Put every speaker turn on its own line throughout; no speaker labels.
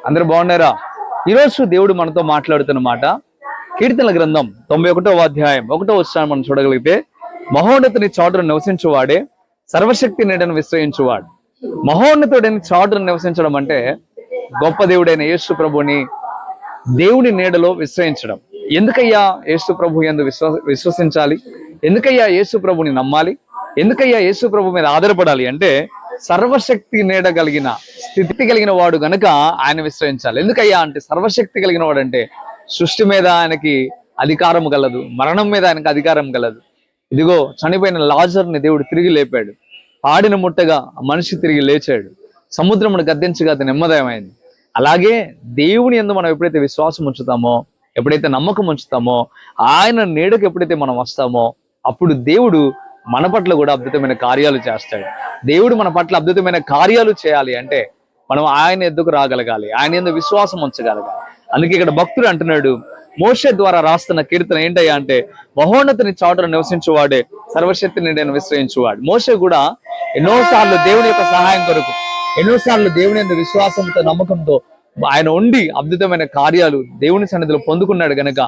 అందరూ బాగున్నారా? ఈరోజు దేవుడు మనతో మాట్లాడుతున్న మాట కీర్తనల గ్రంథం 91వ అధ్యాయం 1వ వచనం మనం చూడగలిగితే, మహోన్నతుని చాటును నివసించువాడే సర్వశక్తి నీడను విశ్రయించువాడు. మహోన్నతుడని చాటును నివసించడం అంటే గొప్ప దేవుడైన యేసు ప్రభుని దేవుని నీడలో విశ్రయించడం. ఎందుకయ్యా యేసు ప్రభు యందు విశ్వసించాలి? ఎందుకయ్యా యేసు ప్రభుని నమ్మాలి? ఎందుకయ్యా యేసు ప్రభు మీద ఆధారపడాలి అంటే, సర్వశక్తి నీడ కలిగిన స్థితి కలిగిన వాడు గనుక ఆయన విశ్రయించాలి. ఎందుకయ్యా అంటే, సర్వశక్తి కలిగిన వాడు అంటే సృష్టి మీద ఆయనకి అధికారం గలదు, మరణం మీద ఆయనకి అధికారం గలదు. ఇదిగో చనిపోయిన లాజర్ని దేవుడు తిరిగి లేపాడు. పాడిన ముట్టగా ఆ మనిషి తిరిగి లేచాడు. సముద్రమును గద్దించగా అది నెమ్మదమైంది. అలాగే దేవుని యందు మనం ఎప్పుడైతే విశ్వాసం ఉంచుతామో, ఎప్పుడైతే నమ్మకం ఉంచుతామో, ఆయన నీడకు ఎప్పుడైతే మనం వస్తామో, అప్పుడు దేవుడు మన పట్ల కూడా అద్భుతమైన కార్యాలు చేస్తాడు. దేవుడు మన పట్ల అద్భుతమైన కార్యాలు చేయాలి అంటే మనం ఆయన ఎద్దుకు రాగలగాలి, ఆయన యందు విశ్వాసం ఉంచగలగాలి. అందుకే ఇక్కడ భక్తుడు అంటున్నాడు, మోషే ద్వారా రాస్తున్న కీర్తన ఏంటయ్యా అంటే, మహోన్నతుని చాటును నివసించువాడే సర్వశక్తి నీడను విశ్రయించువాడు. మోషే కూడా ఎన్నోసార్లు దేవుని యొక్క సహాయం కొరకు, ఎన్నోసార్లు దేవుని యందు విశ్వాసంతో నమ్మకంతో ఆయన ఉండి అద్భుతమైన కార్యాలు దేవుని సన్నిధిలో పొందుకున్నాడు గనక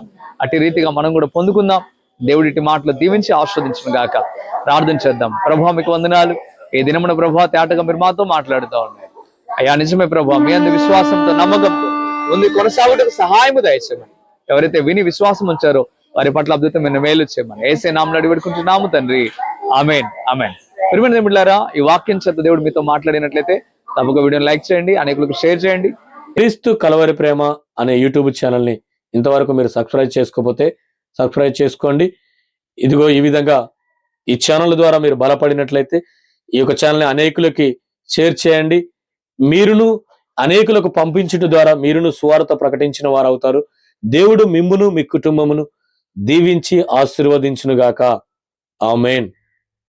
అట్టి రీతిగా మనం కూడా పొందుకుందాం. దేవుడి మాటలు దీవించి ఆస్వాదించిన గాక. ప్రార్థన చేద్దాం. ప్రభువా మీకు వందనాలు. ఏ దినమున ప్రభువా తేటగా మీరు మాతో మాట్లాడుతూ ఉన్నాయి. అయ్యా నిజమే ప్రభువా, మీ అందు విశ్వాసంతో నమ్మకంతో ముందు కొనసాగుటకు సహాయము దయచేయమని, ఎవరైతే విని విశ్వాసం ఉంచారో వారి పట్ల అద్భుతమైన మేలు చేయమని యేసే నామములో అడిగి వేడుకుంటున్నాము తండ్రి. ఆమేన్, ఆమేన్. ప్రియమైన బిడ్డలారా, ఈ వాక్యం చేత దేవుడు మీతో మాట్లాడినట్లయితే తప్పక వీడియోని లైక్ చేయండి, అనేకులకు షేర్ చేయండి.
క్రీస్తు కలవరి ప్రేమ అనే యూట్యూబ్ ఛానల్ని ఇంతవరకు మీరు సబ్స్క్రైబ్ చేసుకోకపోతే సబ్స్క్రైబ్ చేసుకోండి. ఇదిగో ఈ విధంగా ఈ ఛానల్ ద్వారా మీరు బలపడినట్లయితే ఈ యొక్క ఛానల్ని అనేకులకి షేర్ చేయండి. మీరును అనేకులకు పంపించుట ద్వారా మీరును సువార్త ప్రకటించిన వారు అవుతారు. దేవుడు మిమ్మును మీ కుటుంబమును దీవించి ఆశీర్వదించునుగాక. ఆమేన్.